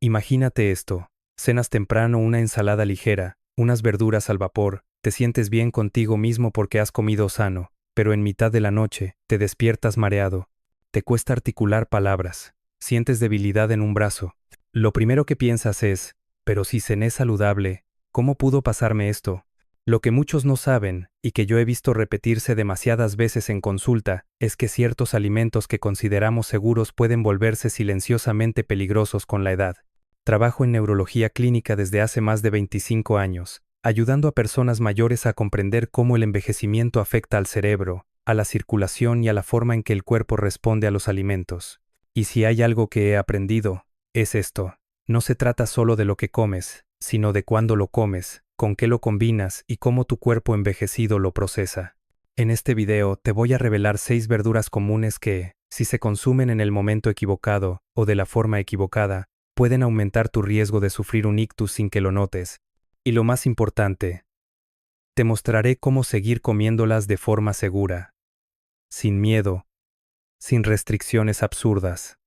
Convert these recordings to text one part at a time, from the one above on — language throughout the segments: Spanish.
Imagínate esto. Cenas temprano una ensalada ligera, unas verduras al vapor, te sientes bien contigo mismo porque has comido sano, pero en mitad de la noche, te despiertas mareado. Te cuesta articular palabras. Sientes debilidad en un brazo. Lo primero que piensas es, pero si cené saludable, ¿cómo pudo pasarme esto? Lo que muchos no saben, y que yo he visto repetirse demasiadas veces en consulta, es que ciertos alimentos que consideramos seguros pueden volverse silenciosamente peligrosos con la edad. Trabajo en neurología clínica desde hace más de 25 años, ayudando a personas mayores a comprender cómo el envejecimiento afecta al cerebro, a la circulación y a la forma en que el cuerpo responde a los alimentos. Y si hay algo que he aprendido, es esto. No se trata solo de lo que comes, sino de cuándo lo comes, con qué lo combinas y cómo tu cuerpo envejecido lo procesa. En este video te voy a revelar 6 verduras comunes que, si se consumen en el momento equivocado o de la forma equivocada, pueden aumentar tu riesgo de sufrir un ictus sin que lo notes. Y lo más importante, te mostraré cómo seguir comiéndolas de forma segura, sin miedo, sin restricciones absurdas,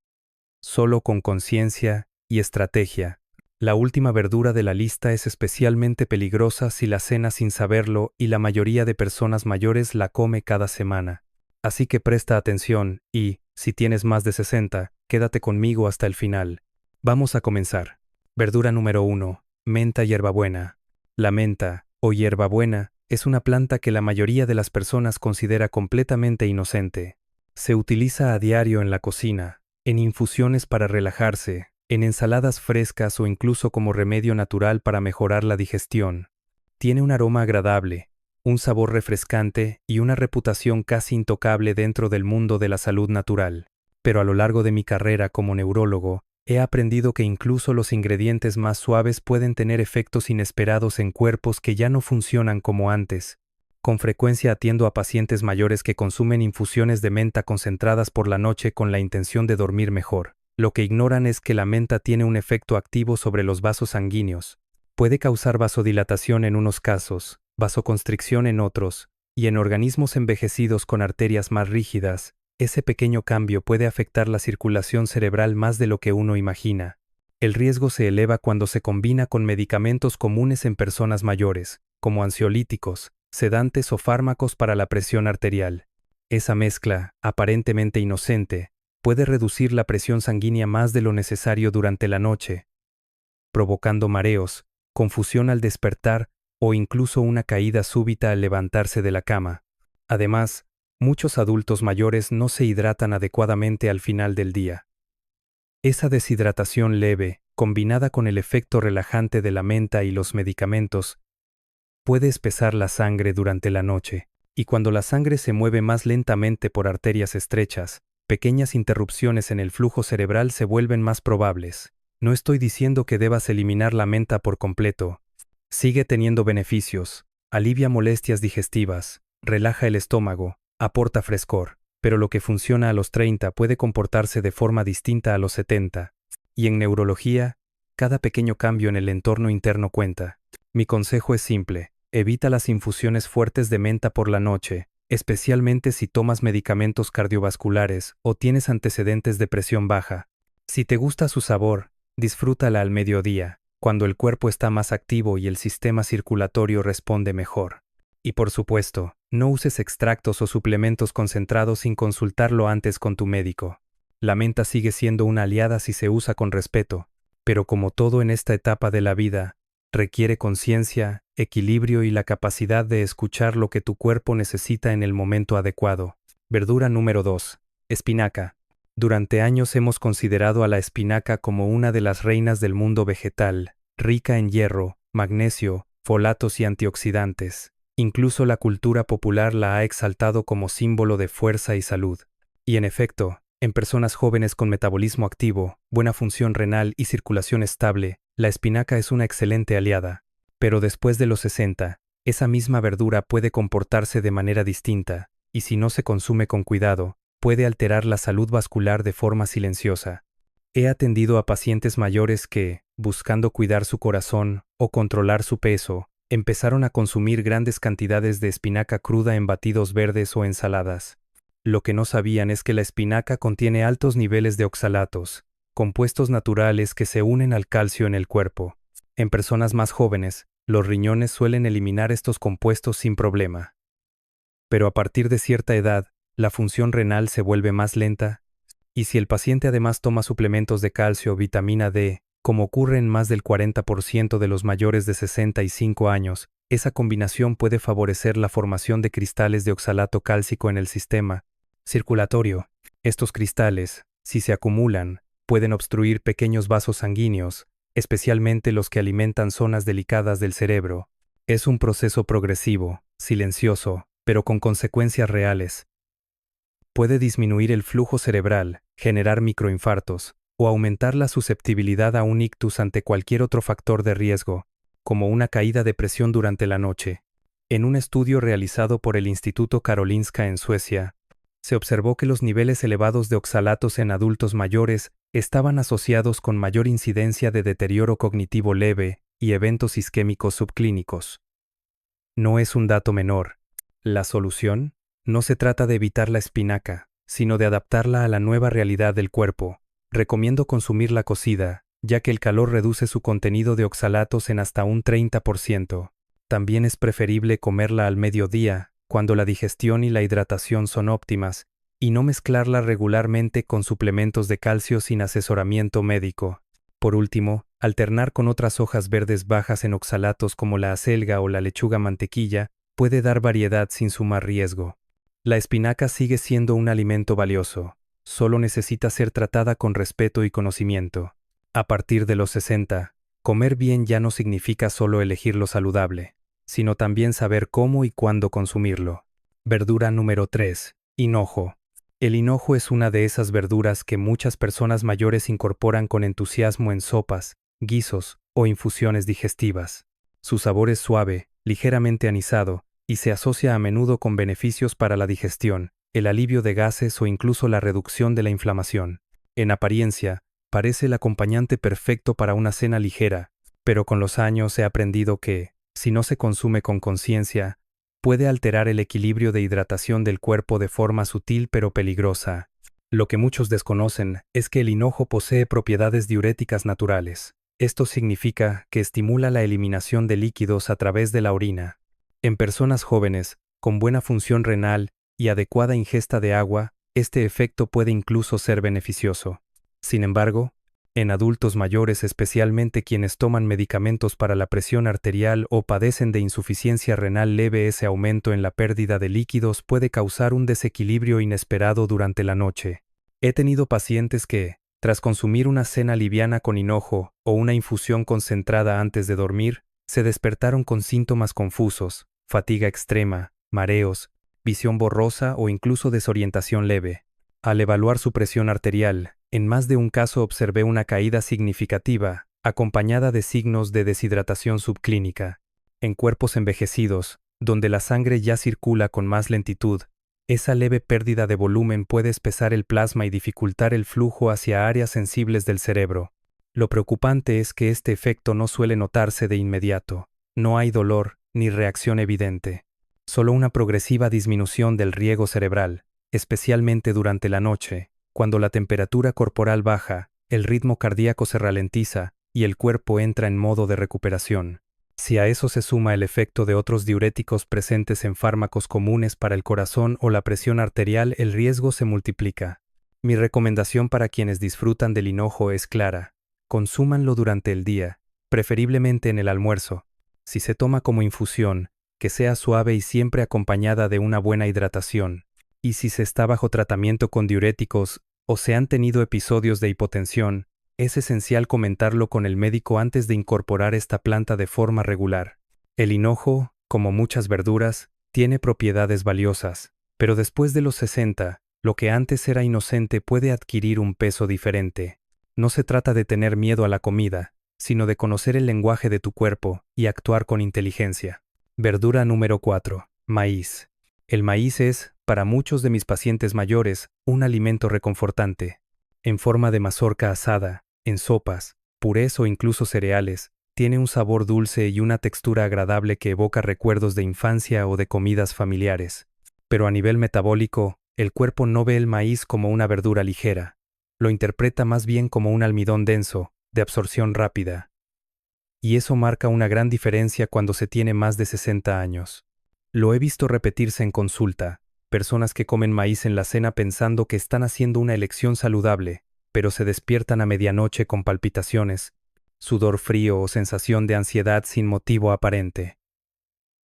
solo con conciencia y estrategia. La última verdura de la lista es especialmente peligrosa si la cenas sin saberlo y la mayoría de personas mayores la come cada semana. Así que presta atención y, si tienes más de 60, quédate conmigo hasta el final. Vamos a comenzar. Verdura número 1. Menta hierbabuena. La menta, o hierbabuena, es una planta que la mayoría de las personas considera completamente inocente. Se utiliza a diario en la cocina, en infusiones para relajarse, en ensaladas frescas o incluso como remedio natural para mejorar la digestión. Tiene un aroma agradable, un sabor refrescante y una reputación casi intocable dentro del mundo de la salud natural. Pero a lo largo de mi carrera como neurólogo, he aprendido que incluso los ingredientes más suaves pueden tener efectos inesperados en cuerpos que ya no funcionan como antes. Con frecuencia atiendo a pacientes mayores que consumen infusiones de menta concentradas por la noche con la intención de dormir mejor. Lo que ignoran es que la menta tiene un efecto activo sobre los vasos sanguíneos. Puede causar vasodilatación en unos casos, vasoconstricción en otros, y en organismos envejecidos con arterias más rígidas, ese pequeño cambio puede afectar la circulación cerebral más de lo que uno imagina. El riesgo se eleva cuando se combina con medicamentos comunes en personas mayores, como ansiolíticos, sedantes o fármacos para la presión arterial. Esa mezcla, aparentemente inocente, puede reducir la presión sanguínea más de lo necesario durante la noche, provocando mareos, confusión al despertar o incluso una caída súbita al levantarse de la cama. Además, muchos adultos mayores no se hidratan adecuadamente al final del día. Esa deshidratación leve, combinada con el efecto relajante de la menta y los medicamentos, puede espesar la sangre durante la noche, y cuando la sangre se mueve más lentamente por arterias estrechas, pequeñas interrupciones en el flujo cerebral se vuelven más probables. No estoy diciendo que debas eliminar la menta por completo. Sigue teniendo beneficios, alivia molestias digestivas, relaja el estómago, aporta frescor, pero lo que funciona a los 30 puede comportarse de forma distinta a los 70. Y en neurología, cada pequeño cambio en el entorno interno cuenta. Mi consejo es simple, evita las infusiones fuertes de menta por la noche, especialmente si tomas medicamentos cardiovasculares o tienes antecedentes de presión baja. Si te gusta su sabor, disfrútala al mediodía, cuando el cuerpo está más activo y el sistema circulatorio responde mejor. Y por supuesto, no uses extractos o suplementos concentrados sin consultarlo antes con tu médico. La menta sigue siendo una aliada si se usa con respeto, pero como todo en esta etapa de la vida, requiere conciencia, equilibrio y la capacidad de escuchar lo que tu cuerpo necesita en el momento adecuado. Verdura número 2. Espinaca. Durante años hemos considerado a la espinaca como una de las reinas del mundo vegetal, rica en hierro, magnesio, folatos y antioxidantes. Incluso la cultura popular la ha exaltado como símbolo de fuerza y salud. Y en efecto, en personas jóvenes con metabolismo activo, buena función renal y circulación estable, la espinaca es una excelente aliada. Pero después de los 60, esa misma verdura puede comportarse de manera distinta, y si no se consume con cuidado, puede alterar la salud vascular de forma silenciosa. He atendido a pacientes mayores que, buscando cuidar su corazón o controlar su peso, empezaron a consumir grandes cantidades de espinaca cruda en batidos verdes o ensaladas. Lo que no sabían es que la espinaca contiene altos niveles de oxalatos, compuestos naturales que se unen al calcio en el cuerpo. En personas más jóvenes, los riñones suelen eliminar estos compuestos sin problema. Pero a partir de cierta edad, la función renal se vuelve más lenta, y si el paciente además toma suplementos de calcio o vitamina D, como ocurre en más del 40% de los mayores de 65 años, esa combinación puede favorecer la formación de cristales de oxalato cálcico en el sistema circulatorio. Estos cristales, si se acumulan, pueden obstruir pequeños vasos sanguíneos, especialmente los que alimentan zonas delicadas del cerebro. Es un proceso progresivo, silencioso, pero con consecuencias reales. Puede disminuir el flujo cerebral, generar microinfartos, o aumentar la susceptibilidad a un ictus ante cualquier otro factor de riesgo, como una caída de presión durante la noche. En un estudio realizado por el Instituto Karolinska en Suecia, se observó que los niveles elevados de oxalatos en adultos mayores estaban asociados con mayor incidencia de deterioro cognitivo leve y eventos isquémicos subclínicos. No es un dato menor. La solución no se trata de evitar la espinaca, sino de adaptarla a la nueva realidad del cuerpo. Recomiendo consumirla cocida, ya que el calor reduce su contenido de oxalatos en hasta un 30%. También es preferible comerla al mediodía, cuando la digestión y la hidratación son óptimas, y no mezclarla regularmente con suplementos de calcio sin asesoramiento médico. Por último, alternar con otras hojas verdes bajas en oxalatos como la acelga o la lechuga mantequilla puede dar variedad sin sumar riesgo. La espinaca sigue siendo un alimento valioso, solo necesita ser tratada con respeto y conocimiento. A partir de los 60, comer bien ya no significa solo elegir lo saludable, sino también saber cómo y cuándo consumirlo. Verdura número 3. Hinojo. El hinojo es una de esas verduras que muchas personas mayores incorporan con entusiasmo en sopas, guisos o infusiones digestivas. Su sabor es suave, ligeramente anisado, y se asocia a menudo con beneficios para la digestión, el alivio de gases o incluso la reducción de la inflamación. En apariencia, parece el acompañante perfecto para una cena ligera, pero con los años he aprendido que, si no se consume con conciencia, puede alterar el equilibrio de hidratación del cuerpo de forma sutil pero peligrosa. Lo que muchos desconocen es que el hinojo posee propiedades diuréticas naturales. Esto significa que estimula la eliminación de líquidos a través de la orina. En personas jóvenes, con buena función renal y adecuada ingesta de agua, este efecto puede incluso ser beneficioso. Sin embargo, en adultos mayores, especialmente quienes toman medicamentos para la presión arterial o padecen de insuficiencia renal leve, ese aumento en la pérdida de líquidos puede causar un desequilibrio inesperado durante la noche. He tenido pacientes que, tras consumir una cena liviana con hinojo o una infusión concentrada antes de dormir, se despertaron con síntomas confusos, fatiga extrema, mareos, visión borrosa o incluso desorientación leve. Al evaluar su presión arterial, en más de un caso observé una caída significativa, acompañada de signos de deshidratación subclínica. En cuerpos envejecidos, donde la sangre ya circula con más lentitud, esa leve pérdida de volumen puede espesar el plasma y dificultar el flujo hacia áreas sensibles del cerebro. Lo preocupante es que este efecto no suele notarse de inmediato. No hay dolor ni reacción evidente. Solo una progresiva disminución del riego cerebral, especialmente durante la noche, cuando la temperatura corporal baja, el ritmo cardíaco se ralentiza y el cuerpo entra en modo de recuperación. Si a eso se suma el efecto de otros diuréticos presentes en fármacos comunes para el corazón o la presión arterial, el riesgo se multiplica. Mi recomendación para quienes disfrutan del hinojo es clara: consúmanlo durante el día, preferiblemente en el almuerzo. Si se toma como infusión, que sea suave y siempre acompañada de una buena hidratación. Y si se está bajo tratamiento con diuréticos o se han tenido episodios de hipotensión, es esencial comentarlo con el médico antes de incorporar esta planta de forma regular. El hinojo, como muchas verduras, tiene propiedades valiosas, pero después de los 60, lo que antes era inocente puede adquirir un peso diferente. No se trata de tener miedo a la comida, sino de conocer el lenguaje de tu cuerpo y actuar con inteligencia. Verdura número 4. Maíz. El maíz es, para muchos de mis pacientes mayores, un alimento reconfortante. En forma de mazorca asada, en sopas, purés o incluso cereales, tiene un sabor dulce y una textura agradable que evoca recuerdos de infancia o de comidas familiares. Pero a nivel metabólico, el cuerpo no ve el maíz como una verdura ligera. Lo interpreta más bien como un almidón denso, de absorción rápida. Y eso marca una gran diferencia cuando se tiene más de 60 años. Lo he visto repetirse en consulta, personas que comen maíz en la cena pensando que están haciendo una elección saludable, pero se despiertan a medianoche con palpitaciones, sudor frío o sensación de ansiedad sin motivo aparente.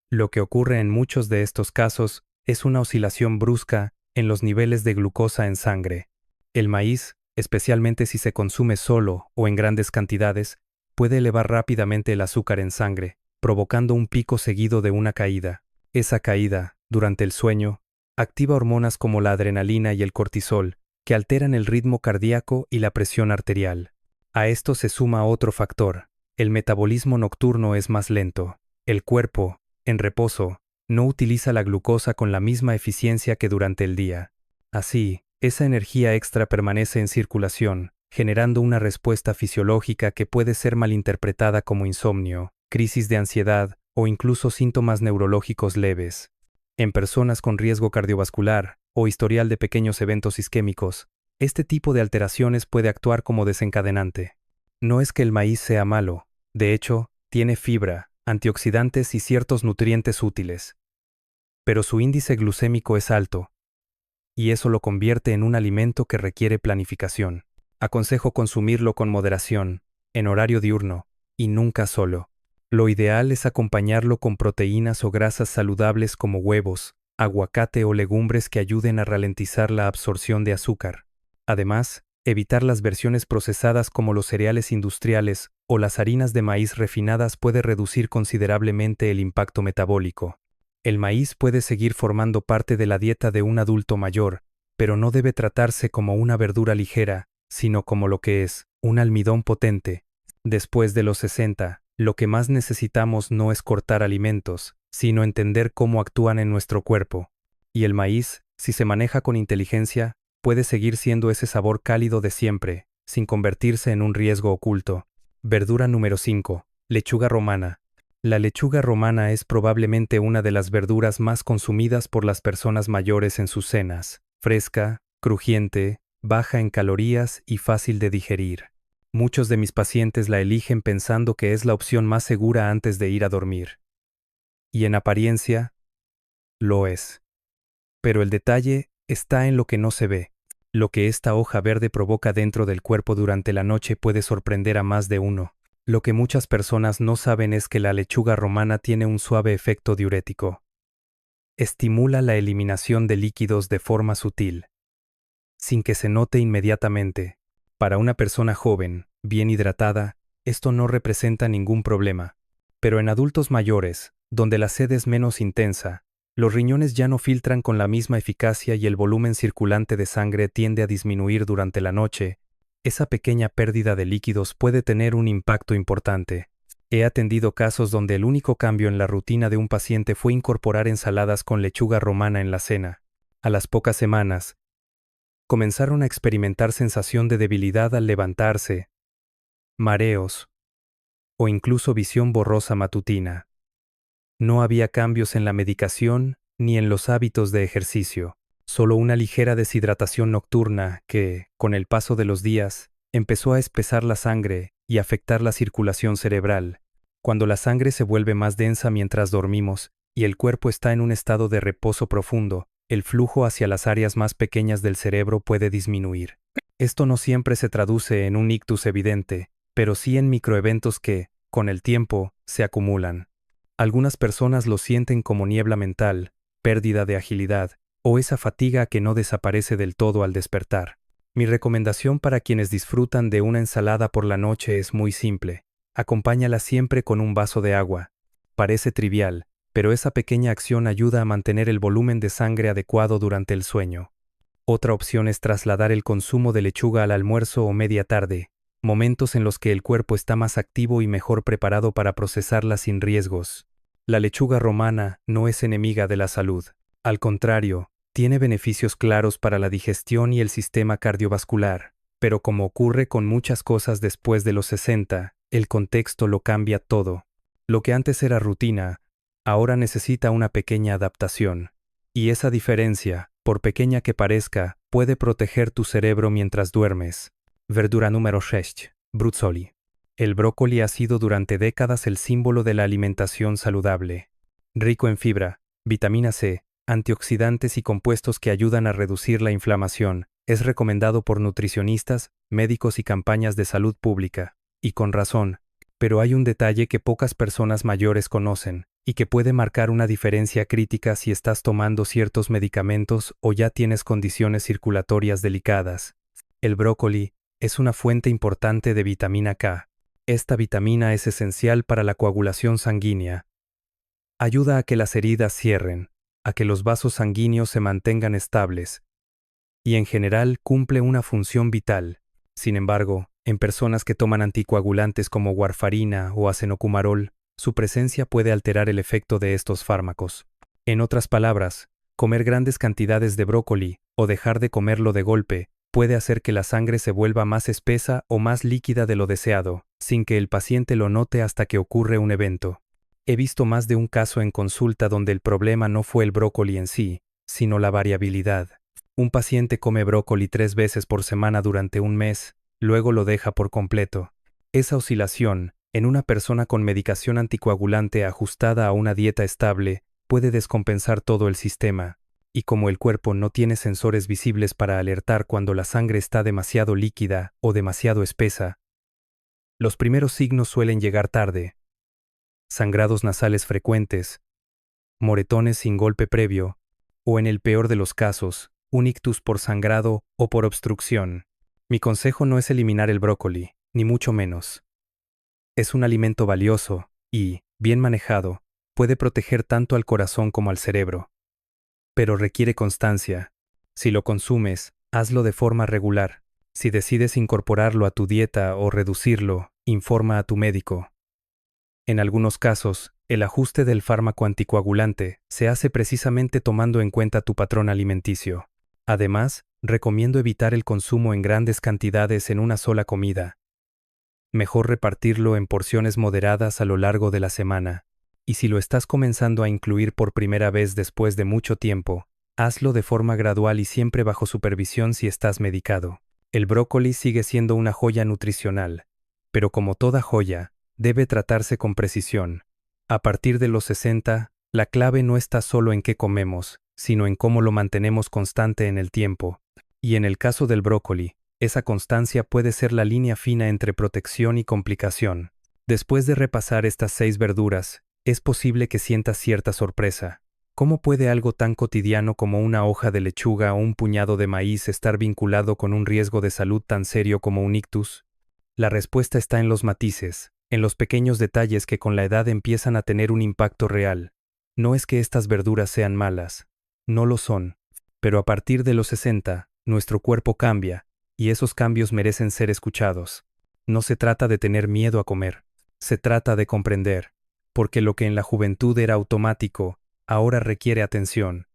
Lo que ocurre en muchos de estos casos es una oscilación brusca en los niveles de glucosa en sangre. El maíz, especialmente si se consume solo o en grandes cantidades, puede elevar rápidamente el azúcar en sangre, provocando un pico seguido de una caída. Esa caída, durante el sueño, activa hormonas como la adrenalina y el cortisol, que alteran el ritmo cardíaco y la presión arterial. A esto se suma otro factor: el metabolismo nocturno es más lento. El cuerpo, en reposo, no utiliza la glucosa con la misma eficiencia que durante el día. Así, esa energía extra permanece en circulación, generando una respuesta fisiológica que puede ser malinterpretada como insomnio, crisis de ansiedad o incluso síntomas neurológicos leves. En personas con riesgo cardiovascular o historial de pequeños eventos isquémicos, este tipo de alteraciones puede actuar como desencadenante. No es que el maíz sea malo, de hecho, tiene fibra, antioxidantes y ciertos nutrientes útiles. Pero su índice glucémico es alto, y eso lo convierte en un alimento que requiere planificación. Aconsejo consumirlo con moderación, en horario diurno, y nunca solo. Lo ideal es acompañarlo con proteínas o grasas saludables como huevos, aguacate o legumbres que ayuden a ralentizar la absorción de azúcar. Además, evitar las versiones procesadas como los cereales industriales o las harinas de maíz refinadas puede reducir considerablemente el impacto metabólico. El maíz puede seguir formando parte de la dieta de un adulto mayor, pero no debe tratarse como una verdura ligera, sino como lo que es, un almidón potente. Después de los 60, lo que más necesitamos no es cortar alimentos, sino entender cómo actúan en nuestro cuerpo. Y el maíz, si se maneja con inteligencia, puede seguir siendo ese sabor cálido de siempre, sin convertirse en un riesgo oculto. Verdura número 5. Lechuga romana. La lechuga romana es probablemente una de las verduras más consumidas por las personas mayores en sus cenas. Fresca, crujiente, baja en calorías y fácil de digerir. Muchos de mis pacientes la eligen pensando que es la opción más segura antes de ir a dormir. Y en apariencia, lo es. Pero el detalle está en lo que no se ve. Lo que esta hoja verde provoca dentro del cuerpo durante la noche puede sorprender a más de uno. Lo que muchas personas no saben es que la lechuga romana tiene un suave efecto diurético. Estimula la eliminación de líquidos de forma sutil, sin que se note inmediatamente. Para una persona joven, bien hidratada, esto no representa ningún problema. Pero en adultos mayores, donde la sed es menos intensa, los riñones ya no filtran con la misma eficacia y el volumen circulante de sangre tiende a disminuir durante la noche, esa pequeña pérdida de líquidos puede tener un impacto importante. He atendido casos donde el único cambio en la rutina de un paciente fue incorporar ensaladas con lechuga romana en la cena. A las pocas semanas, comenzaron a experimentar sensación de debilidad al levantarse, mareos o incluso visión borrosa matutina. No había cambios en la medicación ni en los hábitos de ejercicio, solo una ligera deshidratación nocturna que, con el paso de los días, empezó a espesar la sangre y afectar la circulación cerebral. Cuando la sangre se vuelve más densa mientras dormimos y el cuerpo está en un estado de reposo profundo, el flujo hacia las áreas más pequeñas del cerebro puede disminuir. Esto no siempre se traduce en un ictus evidente, pero sí en microeventos que, con el tiempo, se acumulan. Algunas personas lo sienten como niebla mental, pérdida de agilidad, o esa fatiga que no desaparece del todo al despertar. Mi recomendación para quienes disfrutan de una ensalada por la noche es muy simple. Acompáñala siempre con un vaso de agua. Parece trivial, pero esa pequeña acción ayuda a mantener el volumen de sangre adecuado durante el sueño. Otra opción es trasladar el consumo de lechuga al almuerzo o media tarde, momentos en los que el cuerpo está más activo y mejor preparado para procesarla sin riesgos. La lechuga romana no es enemiga de la salud. Al contrario, tiene beneficios claros para la digestión y el sistema cardiovascular. Pero como ocurre con muchas cosas después de los 60, el contexto lo cambia todo. Lo que antes era rutina, ahora necesita una pequeña adaptación. Y esa diferencia, Por pequeña que parezca, puede proteger tu cerebro mientras duermes. Verdura número 6. Bruzzoli. El brócoli ha sido durante décadas el símbolo de la alimentación saludable. Rico en fibra, vitamina C, antioxidantes y compuestos que ayudan a reducir la inflamación, es recomendado por nutricionistas, médicos y campañas de salud pública. Y con razón. Pero hay un detalle que pocas personas mayores conocen, y que puede marcar una diferencia crítica si estás tomando ciertos medicamentos o ya tienes condiciones circulatorias delicadas. El brócoli es una fuente importante de vitamina K. Esta vitamina es esencial para la coagulación sanguínea. Ayuda a que las heridas cierren, a que los vasos sanguíneos se mantengan estables, y en general cumple una función vital. Sin embargo, en personas que toman anticoagulantes como warfarina o acenocumarol, su presencia puede alterar el efecto de estos fármacos. En otras palabras, comer grandes cantidades de brócoli, o dejar de comerlo de golpe, puede hacer que la sangre se vuelva más espesa o más líquida de lo deseado, sin que el paciente lo note hasta que ocurre un evento. He visto más de un caso en consulta donde el problema no fue el brócoli en sí, sino la variabilidad. Un paciente come brócoli 3 veces por semana durante un mes, luego lo deja por completo. Esa oscilación, en una persona con medicación anticoagulante ajustada a una dieta estable, puede descompensar todo el sistema, y como el cuerpo no tiene sensores visibles para alertar cuando la sangre está demasiado líquida o demasiado espesa, los primeros signos suelen llegar tarde. Sangrados nasales frecuentes, moretones sin golpe previo, o en el peor de los casos, un ictus por sangrado o por obstrucción. Mi consejo no es eliminar el brócoli, ni mucho menos. Es un alimento valioso y, bien manejado, puede proteger tanto al corazón como al cerebro. Pero requiere constancia. Si lo consumes, hazlo de forma regular. Si decides incorporarlo a tu dieta o reducirlo, informa a tu médico. En algunos casos, el ajuste del fármaco anticoagulante se hace precisamente tomando en cuenta tu patrón alimenticio. Además, recomiendo evitar el consumo en grandes cantidades en una sola comida. Mejor repartirlo en porciones moderadas a lo largo de la semana. Y si lo estás comenzando a incluir por primera vez después de mucho tiempo, hazlo de forma gradual y siempre bajo supervisión si estás medicado. El brócoli sigue siendo una joya nutricional, pero como toda joya, debe tratarse con precisión. A partir de los 60, la clave no está solo en qué comemos, sino en cómo lo mantenemos constante en el tiempo. Y en el caso del brócoli, esa constancia puede ser la línea fina entre protección y complicación. Después de repasar estas 6 verduras, es posible que sientas cierta sorpresa. ¿Cómo puede algo tan cotidiano como una hoja de lechuga o un puñado de maíz estar vinculado con un riesgo de salud tan serio como un ictus? La respuesta está en los matices, en los pequeños detalles que con la edad empiezan a tener un impacto real. No es que estas verduras sean malas, no lo son, pero a partir de los 60, nuestro cuerpo cambia, y esos cambios merecen ser escuchados. No se trata de tener miedo a comer, se trata de comprender, porque lo que en la juventud era automático, ahora requiere atención.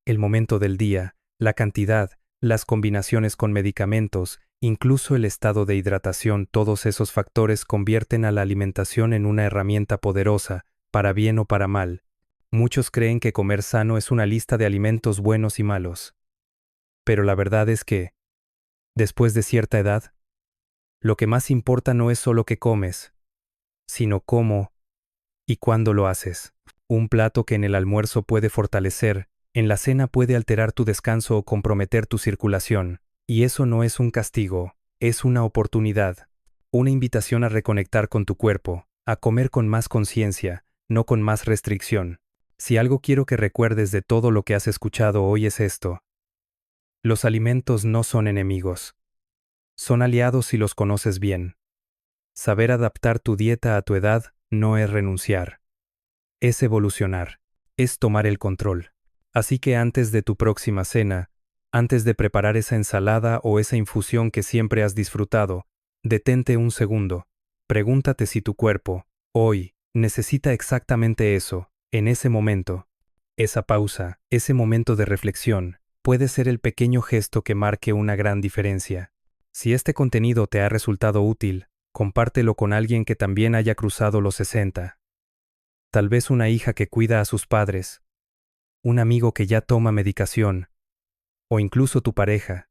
El momento del día, la cantidad, las combinaciones con medicamentos, incluso el estado de hidratación, todos esos factores convierten a la alimentación en una herramienta poderosa, para bien o para mal. Muchos creen que comer sano es una lista de alimentos buenos y malos. Pero la verdad es que, después de cierta edad, lo que más importa no es solo qué comes, sino cómo y cuándo lo haces. Un plato que en el almuerzo puede fortalecer, en la cena puede alterar tu descanso o comprometer tu circulación. Y eso no es un castigo, es una oportunidad. Una invitación a reconectar con tu cuerpo, a comer con más conciencia, no con más restricción. Si algo quiero que recuerdes de todo lo que has escuchado hoy es esto. Los alimentos no son enemigos. Son aliados si los conoces bien. Saber adaptar tu dieta a tu edad no es renunciar. Es evolucionar. Es tomar el control. Así que antes de tu próxima cena, antes de preparar esa ensalada o esa infusión que siempre has disfrutado, detente un segundo. Pregúntate si tu cuerpo, hoy, necesita exactamente eso, en ese momento. Esa pausa, ese momento de reflexión, puede ser el pequeño gesto que marque una gran diferencia. Si este contenido te ha resultado útil, compártelo con alguien que también haya cruzado los 60. Tal vez una hija que cuida a sus padres, un amigo que ya toma medicación, o incluso tu pareja.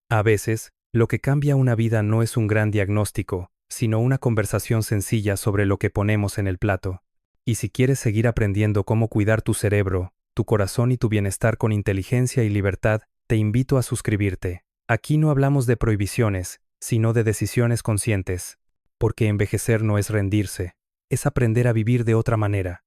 A veces, lo que cambia una vida no es un gran diagnóstico, sino una conversación sencilla sobre lo que ponemos en el plato. Y si quieres seguir aprendiendo cómo cuidar tu cerebro, tu corazón y tu bienestar con inteligencia y libertad, te invito a suscribirte. Aquí no hablamos de prohibiciones, sino de decisiones conscientes. Porque envejecer no es rendirse, es aprender a vivir de otra manera.